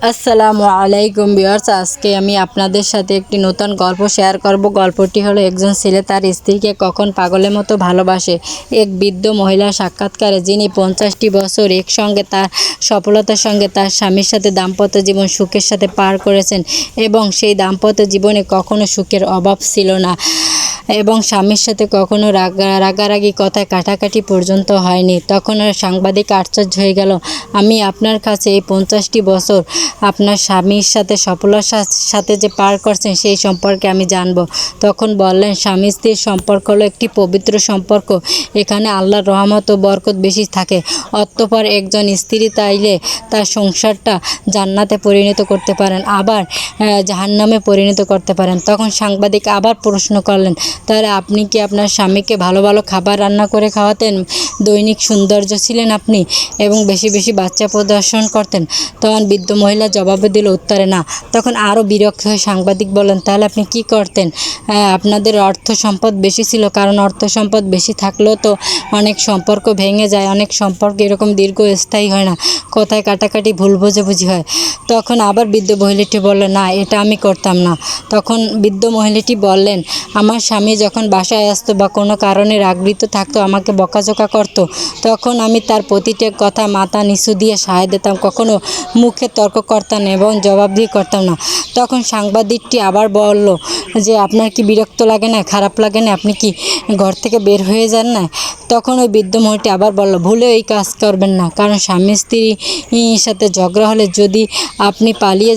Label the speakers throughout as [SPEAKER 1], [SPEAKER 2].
[SPEAKER 1] আসসালামু আলাইকুম ভিউয়ার্স, আজকে আমি আপনাদের সাথে একটি নতুন গল্প শেয়ার করব। গল্পটি হলো একজন ছেলে তার স্ত্রীকে কখন পাগলের মতো ভালোবাসে। এক বৃদ্ধ মহিলার সাক্ষাৎকারে, যিনি 50টি বছর একসঙ্গে তার সফলতার সঙ্গে তার স্বামীর সাথে দাম্পত্য জীবন সুখের সাথে পার করেছেন এবং সেই দাম্পত্য জীবনে কখনো সুখের অভাব ছিল না এবং স্বামীর সাথে কখনো রাগারাগি কথায় কাটাকাটি পর্যন্ত হয়নি। তখন সাংবাদিক আশ্চর্য হয়ে গেল, আমি আপনার কাছে এই 50টি বছর আপনার স্বামীর সাথে সফলতার সাথে যে পার করছেন সেই সম্পর্কে আমি জানব। তখন বললেন, স্বামী স্ত্রীর সম্পর্ক হলো একটি পবিত্র সম্পর্ক। এখানে আল্লাহর রহমত ও বরকত বেশি থাকে। অতঃপর একজন স্ত্রী তাইলে তার সংসারটা জান্নাতে পরিণত করতে পারেন, আবার জাহান্নামে পরিণত করতে পারেন। তখন সাংবাদিক আবার প্রশ্ন করলেন, তাহলে আপনি কি আপনার স্বামীকে ভালো ভালো খাবার রান্না করে খাওয়াতেন? দৈনিক সৌন্দর্য ছিলেন আপনি এবং বেশি বেশি বাচ্চা প্রদর্শন করতেন? তখন বৃদ্ধ মহিলা জবাবে দিল, উত্তরে না। তখন আরও বিরক্ত হয়ে সাংবাদিক বললেন, তাহলে আপনি কি করতেন? আপনাদের অর্থ সম্পদ বেশি ছিল, কারণ অর্থ সম্পদ বেশি থাকলেও তো অনেক সম্পর্ক ভেঙে যায়, অনেক সম্পর্ক এরকম দীর্ঘস্থায়ী হয় না, কোথায় কাটাকাটি ভুল বোঝাবুঝি হয়। তখন আবার বৃদ্ধ মহিলাটি বললেন, না, এটা আমি করতাম না। তখন বৃদ্ধ মহিলাটি বললেন, আমার স্বামী যখন বাসায় আসতো বা কোনো কারণে রাগৃত থাকতো, আমাকে বকাঝকা করতো, তখন আমি তার প্রতিটা কথা মাথা নিচু দিয়ে সায় দিতাম, কখনো মুখে তর্ক করতাম না এবং জবাবদিহি করতাম না। তখন সাংবাদিকটি আবার বলল যে, আপনার কি বিরক্ত লাগে না, খারাপ লাগে না, আপনি কি ঘর থেকে বের হয়ে যান না? তখন ওই বৃদ্ধ মহিলাটি আবার বলল, ভুলেও এই কাজ করবেন না, কারণ স্বামী স্ত্রীর সাথে ঝগড়া হলে যদি আপনি পালিয়ে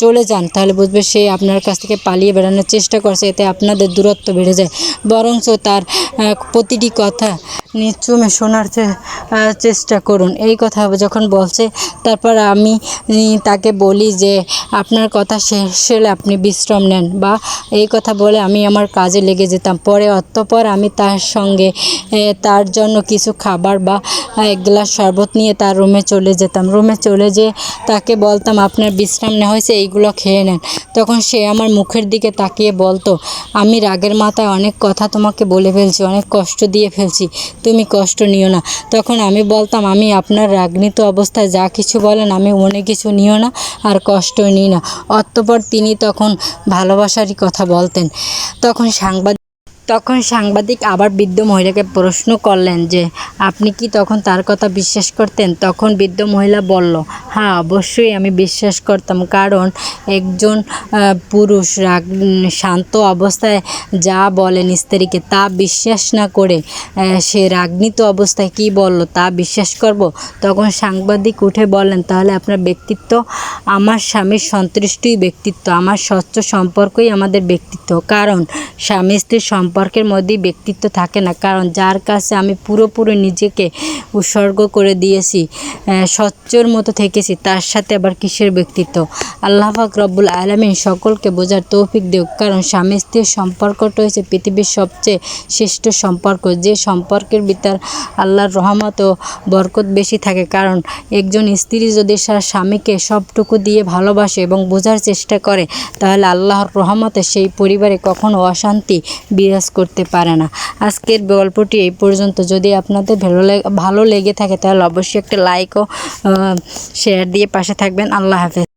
[SPEAKER 1] চলে যান, তাহলে বুঝবে সে আপনার কাছ থেকে পালিয়ে বেড়ানোর চেষ্টা করছে, এতে আপনাদের দূরত্ব বেড়ে যায়। বরঞ্চ তার প্রতিটি কথা নিশ্চুমে শোনার চেষ্টা করুন। এই কথা যখন বলছে, তারপর আমি তাকে বলি যে, আপনার কথা শেষ হলে আপনি বিশ্রাম নেন, বা এই কথা বলে আমি আমার কাজে লেগে যেতাম। অতঃপর আমি তার সঙ্গে তার জন্য কিছু খাবার বা এক গ্লাস শরবত নিয়ে তার রুমে চলে যেতাম। রুমে চলে যেয়ে তাকে বলতাম, আপনার বিশ্রাম নেওয়া হয়েছে, এইগুলো খেয়ে নেন। তখন সে আমার মুখের দিকে তাকিয়ে বলতো, আমি রাগের মাথায় অনেক কথা তোমাকে বলে ফেলছি, অনেক কষ্ট দিয়ে ফেলছি, তুমি কষ্ট নিও না। তখন আমি বলতাম, আমি আপনার রাগনীত অবস্থায় যা কিছু বলেন আমি মনে কিছু নিও না আর কষ্ট নিই না। অতঃপর তিনি তখন ভালোবাসারই কথা বলতেন। তখন সাংবাদিক আবার বৃদ্ধ মহিলাকে প্রশ্ন করলেন যে, আপনি কি তখন তার কথা বিশ্বাস করতেন? তখন বৃদ্ধ মহিলা বলল, হ্যাঁ, অবশ্যই আমি বিশ্বাস করতাম, কারণ একজন পুরুষ শান্ত অবস্থায় যা বলেন স্ত্রীকে তা বিশ্বাস না করে সে রাগান্বিত অবস্থায় কি বলল তা বিশ্বাস করব? তখন সাংবাদিক উঠে বললেন, তাহলে আপনার ব্যক্তিত্ব আমার স্বামীর সন্তুষ্টিই ব্যক্তিত্ব, আমার স্বচ্ছ সম্পর্কই আমাদের ব্যক্তিত্ব। কারণ স্বামী স্ত্রীর সম্পর্কের মধ্যেই ব্যক্তিত্ব থাকে না, কারণ যার কাছে আমি পুরোপুরি নিজেকে উৎসর্গ করে দিয়েছি, স্বচ্ছর মতো থেকেছি, তার সাথে আবার কিসের ব্যক্তিত্ব? আল্লাহ পাক রব্বুল আলামিন সকলকে বোঝার তৌফিক দেখ। কারণ স্বামী স্ত্রীর সম্পর্কটা হচ্ছে পৃথিবীর সবচেয়ে শ্রেষ্ঠ সম্পর্ক, যে সম্পর্কের ভিতর আল্লাহর রহমত ও বরকত বেশি থাকে। কারণ একজন স্ত্রী যদি তার স্বামীকে সবটুকু দিয়ে ভালোবাসে এবং বোঝার চেষ্টা করে, তাহলে আল্লাহর রহমতে সেই পরিবারে কখনো অশান্তি বিরাজ করতে পারে না। আজকের গল্পটি এই পর্যন্ত। যদি আপনাদের ভালো লেগে থাকে তাহলে অবশ্যই একটা লাইক ও শেয়ার দিয়ে পাশে থাকবেন। আল্লাহ হাফেজ।